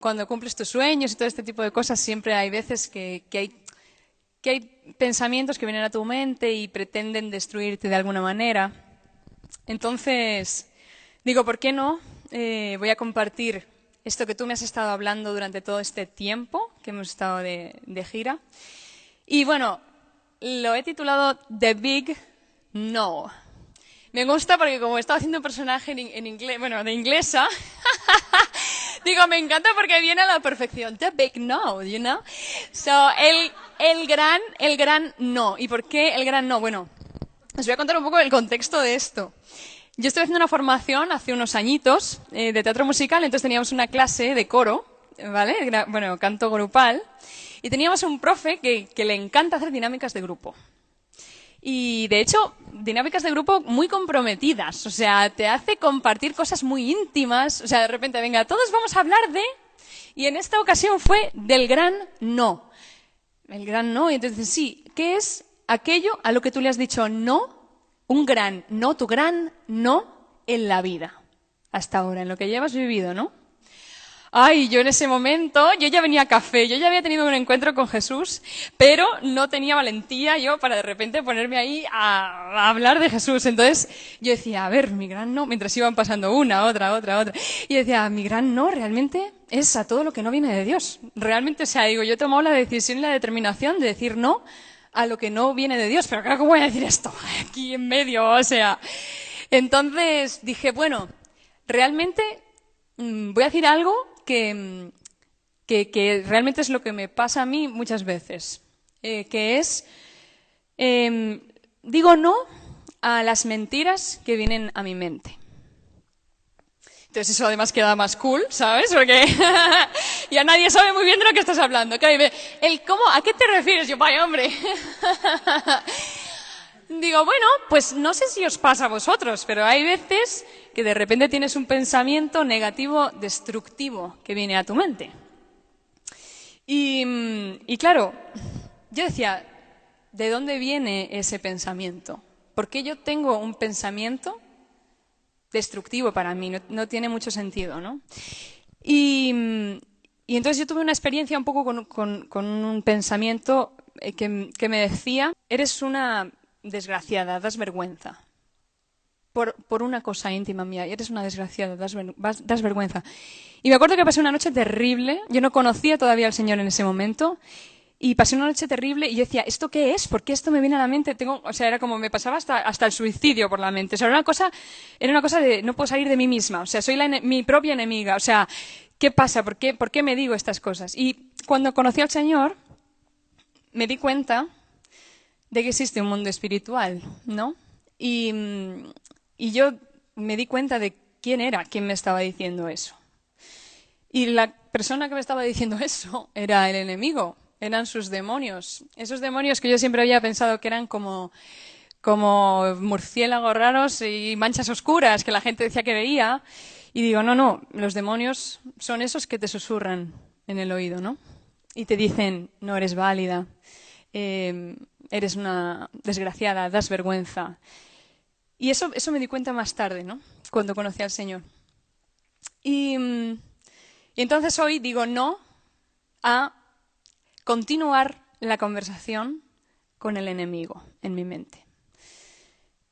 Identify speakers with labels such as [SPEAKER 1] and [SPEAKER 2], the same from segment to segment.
[SPEAKER 1] Cuando cumples tus sueños y todo este tipo de cosas, siempre hay veces que hay pensamientos que vienen a tu mente y pretenden destruirte de alguna manera. Entonces, digo, ¿por qué no? Voy a compartir esto que tú me has estado hablando durante todo este tiempo que hemos estado de gira. Y bueno, lo he titulado The Big No. Me gusta porque como he estado haciendo un personaje en inglés, bueno, de inglesa, digo, me encanta porque viene a la perfección. The Big No, you know? So, el gran no. ¿Y por qué el gran no? Bueno, os voy a contar un poco el contexto de esto. Yo estoy haciendo una formación hace unos añitos de teatro musical, entonces teníamos una clase de coro, ¿vale? Bueno, canto grupal, y teníamos un profe que le encanta hacer dinámicas de grupo. Y, de hecho, dinámicas de grupo muy comprometidas. O sea, te hace compartir cosas muy íntimas. O sea, de repente, venga, todos vamos a hablar de... Y en esta ocasión fue del gran no. El gran no. Y entonces, sí, ¿qué es aquello a lo que tú le has dicho no? Un gran no, tu gran no en la vida. Hasta ahora, en lo que llevas vivido, ¿no? Ay, yo en ese momento, yo ya venía a café, yo ya había tenido un encuentro con Jesús, pero no tenía valentía yo para de repente ponerme ahí a hablar de Jesús. Entonces yo decía, a ver, mi gran no, mientras iban pasando una, otra. Y decía, mi gran no realmente es a todo lo que no viene de Dios. Realmente, o sea, digo, yo he tomado la decisión y la determinación de decir no a lo que no viene de Dios. Pero claro, ¿cómo voy a decir esto aquí en medio? O sea, entonces dije, bueno, realmente voy a decir algo que realmente es lo que me pasa a mí muchas veces, que es, digo no a las mentiras que vienen a mi mente. Entonces eso además queda más cool, ¿sabes? Porque ya nadie sabe muy bien de lo que estás hablando. ¿Cómo? ¿A qué te refieres? Yo, vaya hombre. Digo, bueno, pues no sé si os pasa a vosotros, pero hay veces que de repente tienes un pensamiento negativo, destructivo, que viene a tu mente. Y claro, yo decía, ¿de dónde viene ese pensamiento? ¿Por qué yo tengo un pensamiento destructivo para mí? No tiene mucho sentido, ¿no? Y entonces yo tuve una experiencia un poco con un pensamiento que me decía, eres una desgraciada, das vergüenza. Por una cosa íntima mía, y eres una desgraciada, das vergüenza. Y me acuerdo que pasé una noche terrible, yo no conocía todavía al Señor en ese momento, y pasé una noche terrible y yo decía, ¿esto qué es? ¿Por qué esto me viene a la mente? O sea, era como me pasaba hasta el suicidio por la mente. O sea, era una cosa de no puedo salir de mí misma. O sea, soy mi propia enemiga. O sea, ¿qué pasa? ¿Por qué me digo estas cosas? Y cuando conocí al Señor, me di cuenta de que existe un mundo espiritual, ¿no? Y yo me di cuenta de quién me estaba diciendo eso. Y la persona que me estaba diciendo eso era el enemigo, eran sus demonios. Esos demonios que yo siempre había pensado que eran como murciélagos raros y manchas oscuras que la gente decía que veía. Y digo, no, los demonios son esos que te susurran en el oído, ¿no? Y te dicen, no eres válida, eres una desgraciada, das vergüenza. Y eso me di cuenta más tarde, ¿no? Cuando conocí al Señor. Y entonces hoy digo no a continuar la conversación con el enemigo en mi mente.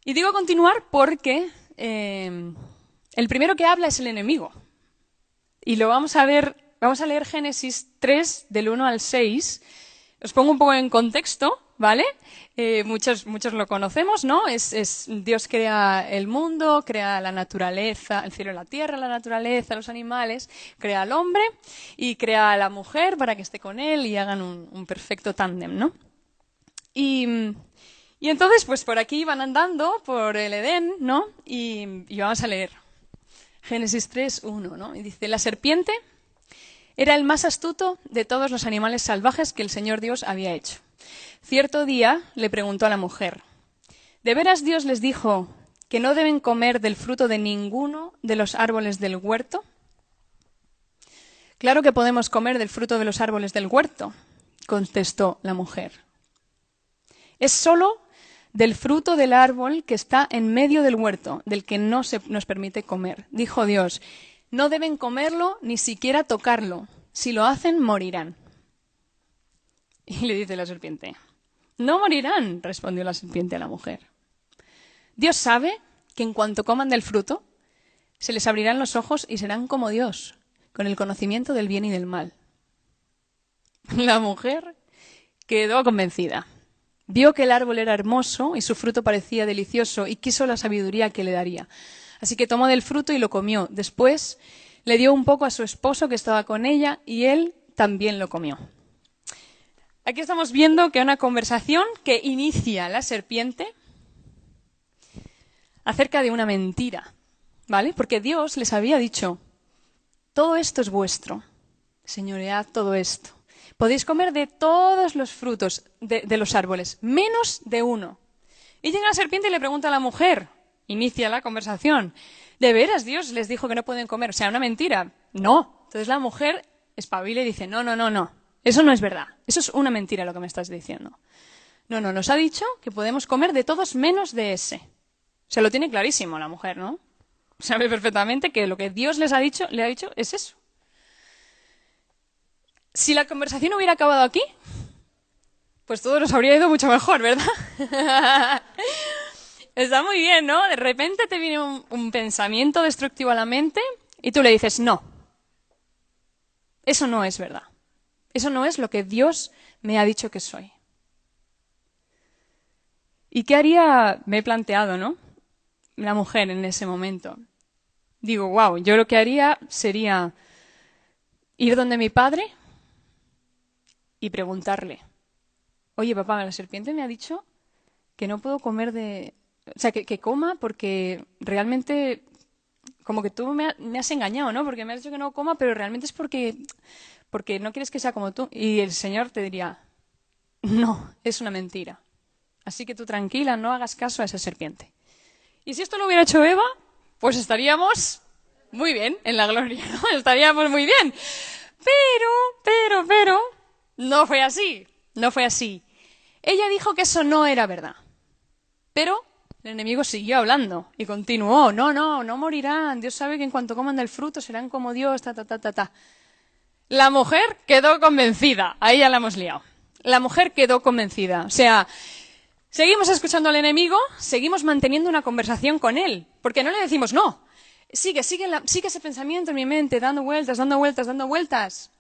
[SPEAKER 1] Y digo continuar porque el primero que habla es el enemigo. Y lo vamos a leer Génesis 3, del 1 al 6. Os pongo un poco en contexto, ¿vale? Muchos lo conocemos, ¿no? Dios crea el mundo, crea la naturaleza, el cielo y la tierra, la naturaleza, los animales, crea al hombre y crea a la mujer para que esté con él y hagan un perfecto tándem, ¿no? Y entonces, pues por aquí van andando, por el Edén, ¿no? Y vamos a leer Génesis 3, 1, ¿no? Y dice, la serpiente era el más astuto de todos los animales salvajes que el Señor Dios había hecho. Cierto día le preguntó a la mujer, ¿de veras Dios les dijo que no deben comer del fruto de ninguno de los árboles del huerto? Claro que podemos comer del fruto de los árboles del huerto, contestó la mujer. Es solo del fruto del árbol que está en medio del huerto, del que no se nos permite comer. Dijo Dios, no deben comerlo ni siquiera tocarlo, si lo hacen, morirán. Y le dice la serpiente, no morirán, respondió la serpiente a la mujer. Dios sabe que en cuanto coman del fruto, se les abrirán los ojos y serán como Dios, con el conocimiento del bien y del mal. La mujer quedó convencida. Vio que el árbol era hermoso y su fruto parecía delicioso y quiso la sabiduría que le daría. Así que tomó del fruto y lo comió. Después le dio un poco a su esposo que estaba con ella y él también lo comió. Aquí estamos viendo que una conversación que inicia la serpiente acerca de una mentira, ¿vale? Porque Dios les había dicho, todo esto es vuestro, señoread todo esto. Podéis comer de todos los frutos de los árboles, menos de uno. Y llega la serpiente y le pregunta a la mujer, inicia la conversación, ¿de veras Dios les dijo que no pueden comer? O sea, una mentira. No. Entonces la mujer espabila y dice, no, eso no es verdad. Eso es una mentira lo que me estás diciendo. No, nos ha dicho que podemos comer de todos menos de ese. Se lo tiene clarísimo la mujer, ¿no? Sabe perfectamente que lo que Dios le ha dicho es eso. Si la conversación hubiera acabado aquí, pues todo nos habría ido mucho mejor, ¿verdad? Está muy bien, ¿no? De repente te viene un pensamiento destructivo a la mente y tú le dices, no, eso no es verdad. Eso no es lo que Dios me ha dicho que soy. ¿Y qué haría? Me he planteado, ¿no? La mujer en ese momento. Digo, wow, yo lo que haría sería ir donde mi padre y preguntarle, oye, papá, la serpiente me ha dicho que no puedo comer de... O sea, que coma porque realmente como que tú me has engañado, ¿no? Porque me has dicho que no coma, pero realmente es porque no quieres que sea como tú. Y el Señor te diría, no, es una mentira. Así que tú tranquila, no hagas caso a esa serpiente. Y si esto lo hubiera hecho Eva, pues estaríamos muy bien en la gloria, ¿no? Estaríamos muy bien. Pero, no fue así. No fue así. Ella dijo que eso no era verdad. Pero el enemigo siguió hablando y continuó. No morirán. Dios sabe que en cuanto coman del fruto serán como Dios, ta. La mujer quedó convencida. Ahí ya la hemos liado. La mujer quedó convencida. O sea, seguimos escuchando al enemigo, seguimos manteniendo una conversación con él. Porque no le decimos no. Sigue ese pensamiento en mi mente, dando vueltas.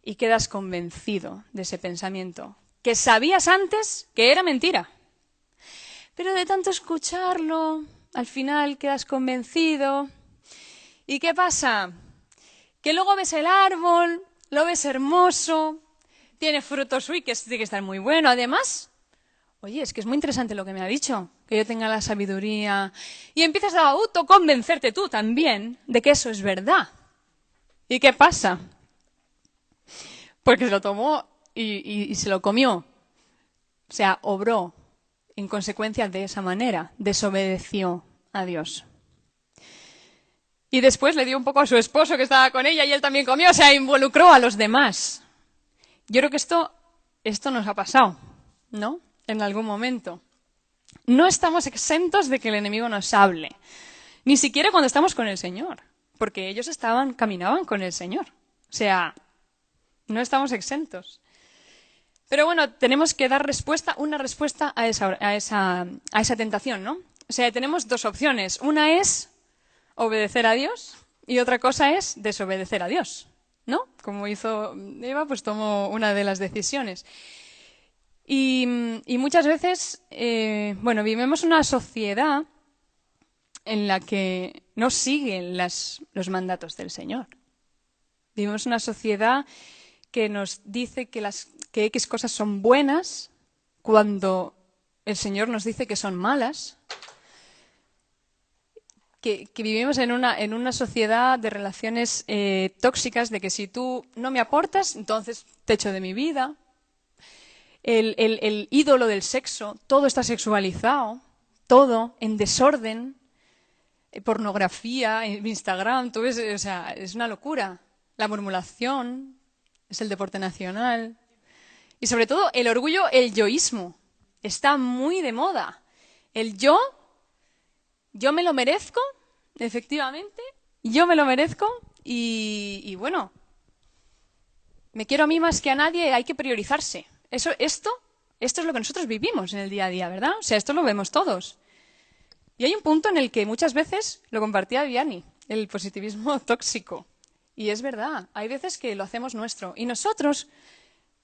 [SPEAKER 1] Y quedas convencido de ese pensamiento, que sabías antes que era mentira. Pero de tanto escucharlo, al final quedas convencido. ¿Y qué pasa? Que luego ves el árbol, lo ves hermoso, tiene frutos, uy, que tiene que estar muy bueno. Además, oye, es que es muy interesante lo que me ha dicho, que yo tenga la sabiduría. Y empiezas a autoconvencerte tú también de que eso es verdad. ¿Y qué pasa? Porque se lo tomó y se lo comió. O sea, obró en consecuencia de esa manera, desobedeció a Dios. Y después le dio un poco a su esposo que estaba con ella y él también comió, o sea, involucró a los demás. Yo creo que esto nos ha pasado, ¿no? En algún momento. No estamos exentos de que el enemigo nos hable, ni siquiera cuando estamos con el Señor, porque ellos caminaban con el Señor. O sea, no estamos exentos. Pero bueno, tenemos que dar una respuesta a esa tentación, ¿no? O sea, tenemos dos opciones. Una es obedecer a Dios y otra cosa es desobedecer a Dios, ¿no? Como hizo Eva, pues tomó una de las decisiones. Y muchas veces, vivimos una sociedad en la que no siguen los mandatos del Señor. Vivimos una sociedad que nos dice que X cosas son buenas cuando el Señor nos dice que son malas. Que vivimos en una sociedad de relaciones tóxicas, de que si tú no me aportas, entonces te echo de mi vida. El ídolo del sexo, todo está sexualizado, todo en desorden, pornografía, Instagram, todo o sea, es una locura. La murmuración es el deporte nacional. Y sobre todo el orgullo, el yoísmo, está muy de moda. El yo me lo merezco, efectivamente, yo me lo merezco y bueno, me quiero a mí más que a nadie, hay que priorizarse. Esto es lo que nosotros vivimos en el día a día, ¿verdad? O sea, esto lo vemos todos. Y hay un punto en el que muchas veces lo compartía Vianney, el positivismo tóxico. Y es verdad, hay veces que lo hacemos nuestro. Y nosotros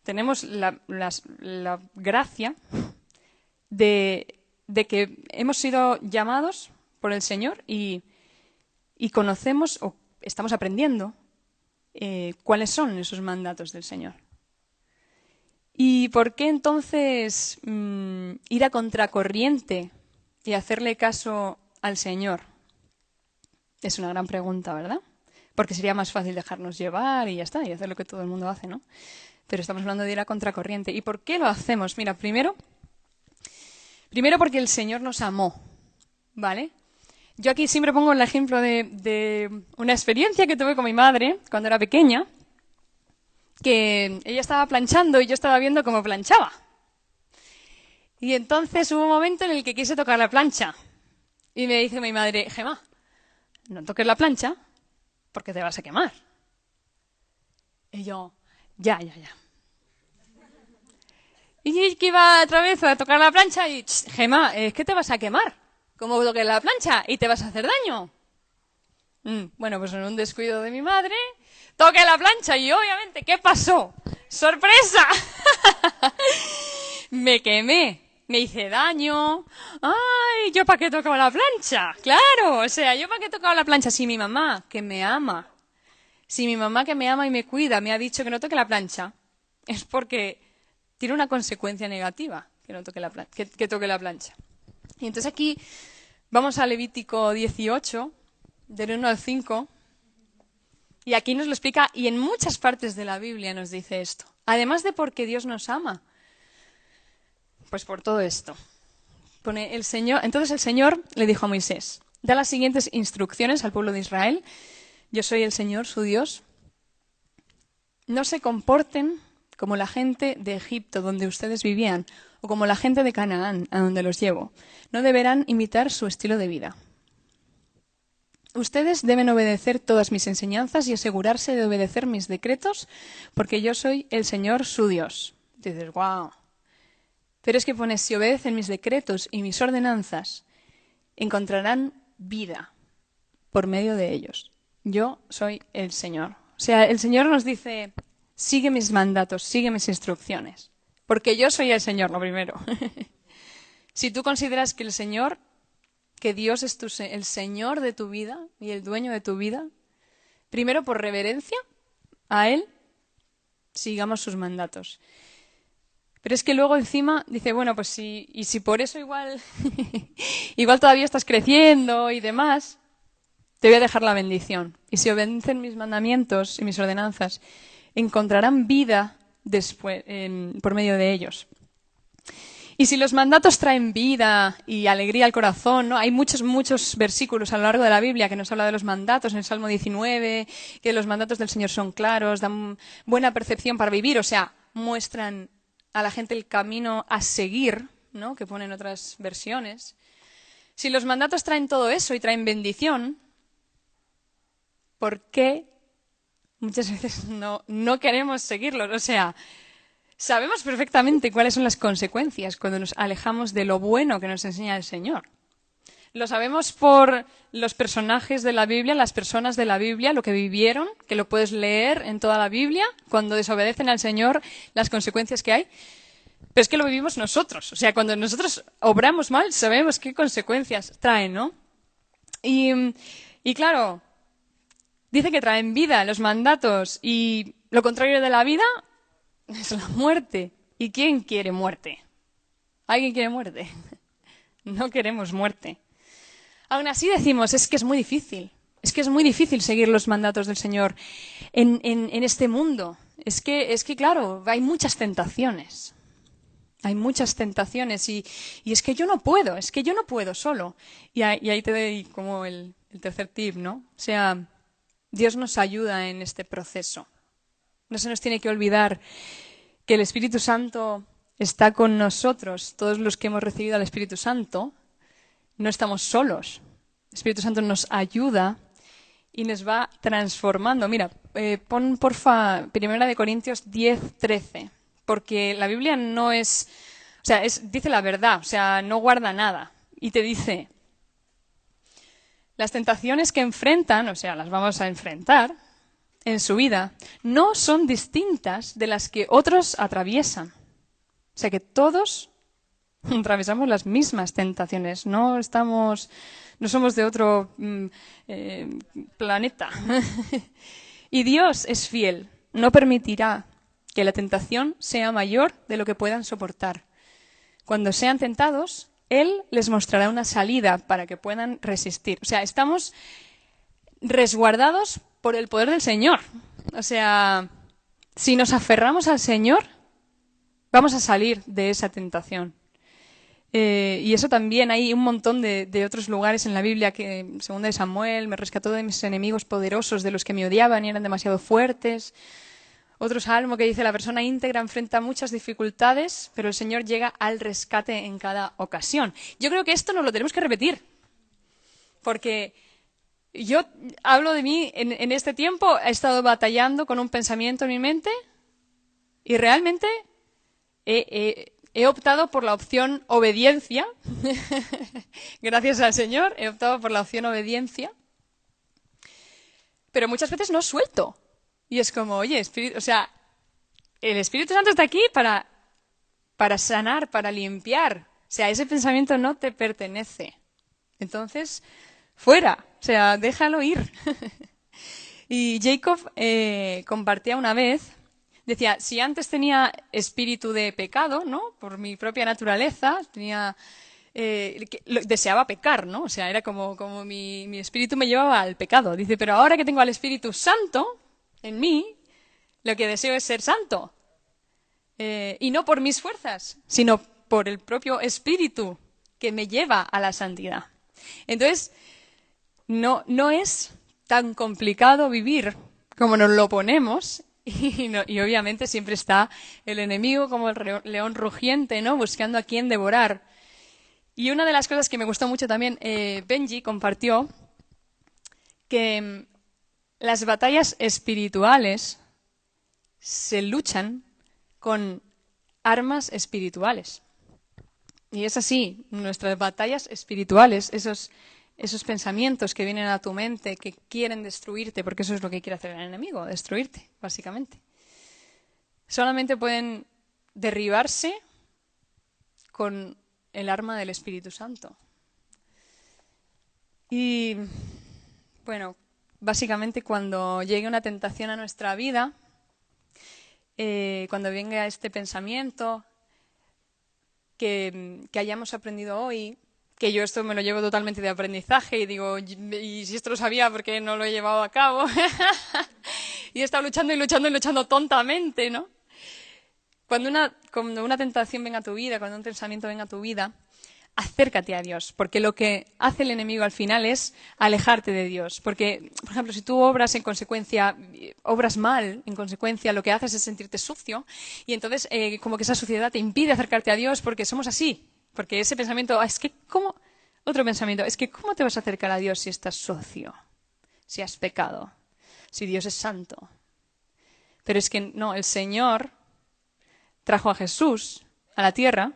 [SPEAKER 1] tenemos la gracia de que hemos sido llamados por el Señor y conocemos o estamos aprendiendo cuáles son esos mandatos del Señor. ¿Y por qué entonces ir a contracorriente y hacerle caso al Señor? Es una gran pregunta, ¿verdad? Porque sería más fácil dejarnos llevar y ya está, y hacer lo que todo el mundo hace, ¿no? Pero estamos hablando de ir a contracorriente. ¿Y por qué lo hacemos? Mira, primero porque el Señor nos amó, ¿vale? Yo aquí siempre pongo el ejemplo de una experiencia que tuve con mi madre cuando era pequeña, que ella estaba planchando y yo estaba viendo cómo planchaba. Y entonces hubo un momento en el que quise tocar la plancha. Y me dice mi madre, Gemma, no toques la plancha porque te vas a quemar. Y yo, ya. Y que iba otra vez a tocar la plancha y, Gemma, es que te vas a quemar. ¿Cómo toques la plancha? Y te vas a hacer daño. Bueno, pues en un descuido de mi madre, toqué la plancha y obviamente, ¿qué pasó? ¡Sorpresa! Me quemé, me hice daño. ¡Ay! ¿Yo para qué tocaba la plancha? Claro, o sea, ¿yo para qué tocaba la plancha? Si mi mamá, que me ama, si mi mamá que me ama y me cuida me ha dicho que no toque la plancha, es porque tiene una consecuencia negativa que no toque que toque la plancha. Y entonces aquí vamos a Levítico 18, del 1 al 5, y aquí nos lo explica, y en muchas partes de la Biblia nos dice esto. Además de porque Dios nos ama, pues por todo esto. Entonces el Señor le dijo a Moisés, da las siguientes instrucciones al pueblo de Israel. Yo soy el Señor, su Dios. No se comporten como la gente de Egipto, donde ustedes vivían, o como la gente de Canaán, a donde los llevo. No deberán imitar su estilo de vida. Ustedes deben obedecer todas mis enseñanzas y asegurarse de obedecer mis decretos, porque yo soy el Señor, su Dios. Dices, wow. Pero es que pones, si obedecen mis decretos y mis ordenanzas, encontrarán vida por medio de ellos. Yo soy el Señor. O sea, el Señor nos dice, sigue mis mandatos, sigue mis instrucciones, porque yo soy el Señor, lo primero. Si tú consideras que que Dios es el Señor de tu vida y el dueño de tu vida, primero por reverencia a Él, sigamos sus mandatos. Pero es que luego encima dice, bueno, pues si por eso igual todavía estás creciendo y demás, te voy a dejar la bendición. Y si obedecen mis mandamientos y mis ordenanzas, encontrarán vida después, por medio de ellos. Y si los mandatos traen vida y alegría al corazón, ¿no? Hay muchos versículos a lo largo de la Biblia que nos habla de los mandatos, en el Salmo 19, que los mandatos del Señor son claros, dan buena percepción para vivir, o sea, muestran a la gente el camino a seguir, ¿no? Que ponen otras versiones. Si los mandatos traen todo eso y traen bendición, ¿por qué muchas veces no queremos seguirlos? O sea, sabemos perfectamente cuáles son las consecuencias cuando nos alejamos de lo bueno que nos enseña el Señor. Lo sabemos por los personajes de la Biblia, las personas de la Biblia, lo que vivieron, que lo puedes leer en toda la Biblia, cuando desobedecen al Señor, las consecuencias que hay. Pero es que lo vivimos nosotros. O sea, cuando nosotros obramos mal, sabemos qué consecuencias traen, ¿no? Y claro, dice que traen vida los mandatos y lo contrario de la vida es la muerte. ¿Y quién quiere muerte? ¿Alguien quiere muerte? No queremos muerte. Aún así decimos, es que es muy difícil. Es que es muy difícil seguir los mandatos del Señor en este mundo. Es que, claro, hay muchas tentaciones. Hay muchas tentaciones y es que yo no puedo solo. Y ahí te doy como el tercer tip, ¿no? O sea, Dios nos ayuda en este proceso. No se nos tiene que olvidar que el Espíritu Santo está con nosotros. Todos los que hemos recibido al Espíritu Santo no estamos solos. El Espíritu Santo nos ayuda y nos va transformando. Mira, pon porfa 1 Corintios 10:13, porque la Biblia no es, o sea, dice la verdad, o sea, no guarda nada. Y te dice, las tentaciones que enfrentan, o sea, las vamos a enfrentar en su vida, no son distintas de las que otros atraviesan. O sea que todos atravesamos las mismas tentaciones, no somos de otro planeta. Y Dios es fiel, no permitirá que la tentación sea mayor de lo que puedan soportar. Cuando sean tentados, Él les mostrará una salida para que puedan resistir. O sea, estamos resguardados por el poder del Señor. O sea, si nos aferramos al Señor, vamos a salir de esa tentación. Y eso también hay un montón de otros lugares en la Biblia que, según de Samuel, me rescató de mis enemigos poderosos, de los que me odiaban y eran demasiado fuertes. Otro salmo que dice, la persona íntegra enfrenta muchas dificultades, pero el Señor llega al rescate en cada ocasión. Yo creo que esto nos lo tenemos que repetir, porque yo hablo de mí, en este tiempo he estado batallando con un pensamiento en mi mente y realmente he optado por la opción obediencia. Gracias al Señor, he optado por la opción obediencia. Pero muchas veces no suelto. Y es como, oye, o sea, el Espíritu Santo está aquí para sanar, para limpiar. O sea, ese pensamiento no te pertenece. Entonces, fuera. O sea, déjalo ir. Y Jacob compartía una vez, decía, si antes tenía espíritu de pecado, ¿no? Por mi propia naturaleza, deseaba pecar, ¿no? O sea, era como mi espíritu me llevaba al pecado. Dice, pero ahora que tengo al Espíritu Santo en mí, lo que deseo es ser santo. Y no por mis fuerzas, sino por el propio Espíritu que me lleva a la santidad. Entonces, no es tan complicado vivir como nos lo ponemos. Y obviamente siempre está el enemigo como el león rugiente, ¿no? Buscando a quién devorar. Y una de las cosas que me gustó mucho también, Benji compartió que las batallas espirituales se luchan con armas espirituales. Y es así, nuestras batallas espirituales, esos pensamientos que vienen a tu mente, que quieren destruirte, porque eso es lo que quiere hacer el enemigo, destruirte, básicamente. Solamente pueden derribarse con el arma del Espíritu Santo. Y, bueno, básicamente cuando llegue una tentación a nuestra vida, cuando venga este pensamiento que hayamos aprendido hoy, que yo esto me lo llevo totalmente de aprendizaje y digo, y si esto lo sabía, ¿por qué no lo he llevado a cabo? Y he estado luchando y luchando y luchando tontamente, ¿no? Cuando una tentación venga a tu vida, cuando un pensamiento venga a tu vida, acércate a Dios, porque lo que hace el enemigo al final es alejarte de Dios. Porque, por ejemplo, si tú obras mal, en consecuencia, lo que haces es sentirte sucio y entonces como que esa suciedad te impide acercarte a Dios porque somos así. Porque ese pensamiento, otro pensamiento, es que ¿cómo te vas a acercar a Dios si estás sucio? Si has pecado, si Dios es santo. Pero es que no, el Señor trajo a Jesús a la tierra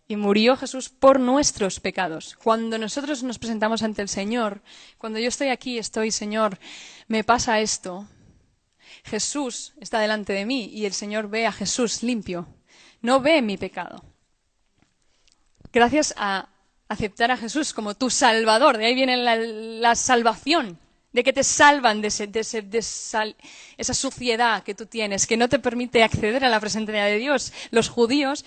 [SPEAKER 1] y murió Jesús por nuestros pecados. Cuando nosotros nos presentamos ante el Señor, cuando yo estoy aquí, Señor, me pasa esto, Jesús está delante de mí y el Señor ve a Jesús limpio, no ve mi pecado. Gracias a aceptar a Jesús como tu Salvador, de ahí viene la salvación, de que te salvan de esa suciedad que tú tienes, que no te permite acceder a la presencia de Dios. Los judíos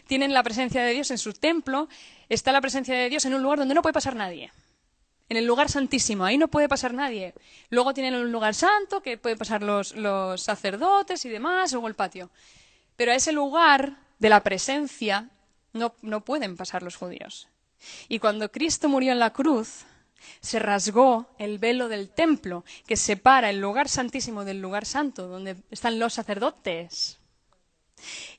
[SPEAKER 1] tienen la presencia de Dios en su templo, está la presencia de Dios en un lugar donde no puede pasar nadie, en el lugar santísimo, ahí no puede pasar nadie. Luego tienen un lugar santo que pueden pasar los sacerdotes y demás, luego el patio. Pero a ese lugar de la presencia no pueden pasar los judíos. Y cuando Cristo murió en la cruz, se rasgó el velo del templo que separa el lugar santísimo del lugar santo, donde están los sacerdotes.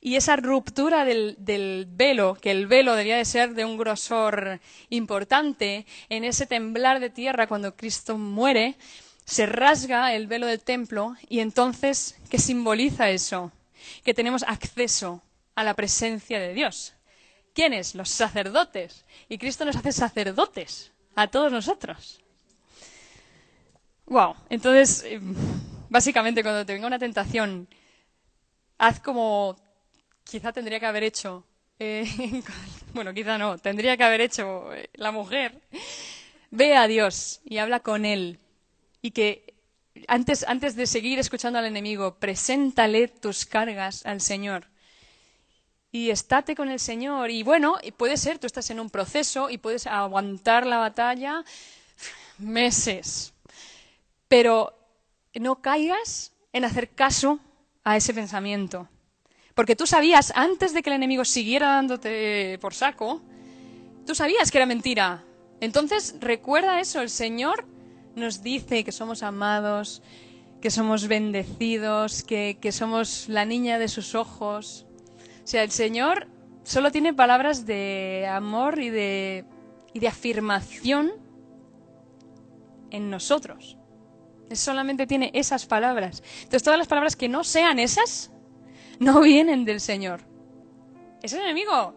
[SPEAKER 1] Y esa ruptura del velo, que el velo debía de ser de un grosor importante, en ese temblar de tierra cuando Cristo muere, se rasga el velo del templo y entonces, ¿qué simboliza eso? Que tenemos acceso a la presencia de Dios. ¿Quiénes? Los sacerdotes. Y Cristo nos hace sacerdotes a todos nosotros. Wow. Entonces, básicamente, cuando te venga una tentación, haz como quizá tendría que haber hecho. Bueno, quizá no. Tendría que haber hecho la mujer. Ve a Dios y habla con Él. Y que antes de seguir escuchando al enemigo, preséntale tus cargas al Señor. Y estate con el Señor. Y bueno, y puede ser, tú estás en un proceso y puedes aguantar la batalla meses. Pero no caigas en hacer caso a ese pensamiento. Porque tú sabías, antes de que el enemigo siguiera dándote por saco, tú sabías que era mentira. Entonces, recuerda eso, el Señor nos dice que somos amados, que somos bendecidos, que somos la niña de sus ojos. O sea, el Señor solo tiene palabras de amor y de afirmación en nosotros. Él solamente tiene esas palabras. Entonces, todas las palabras que no sean esas, no vienen del Señor. Es el enemigo.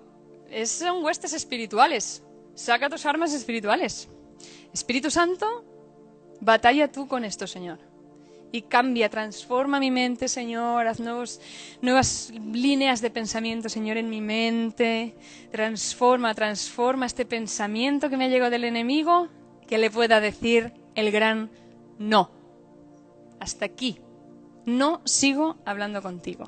[SPEAKER 1] Son huestes espirituales. Saca tus armas espirituales. Espíritu Santo, batalla tú con esto, Señor. Y cambia, transforma mi mente, Señor. Haz nuevas líneas de pensamiento, Señor, en mi mente. Transforma este pensamiento que me ha llegado del enemigo, que le pueda decir el gran no. Hasta aquí. No sigo hablando contigo.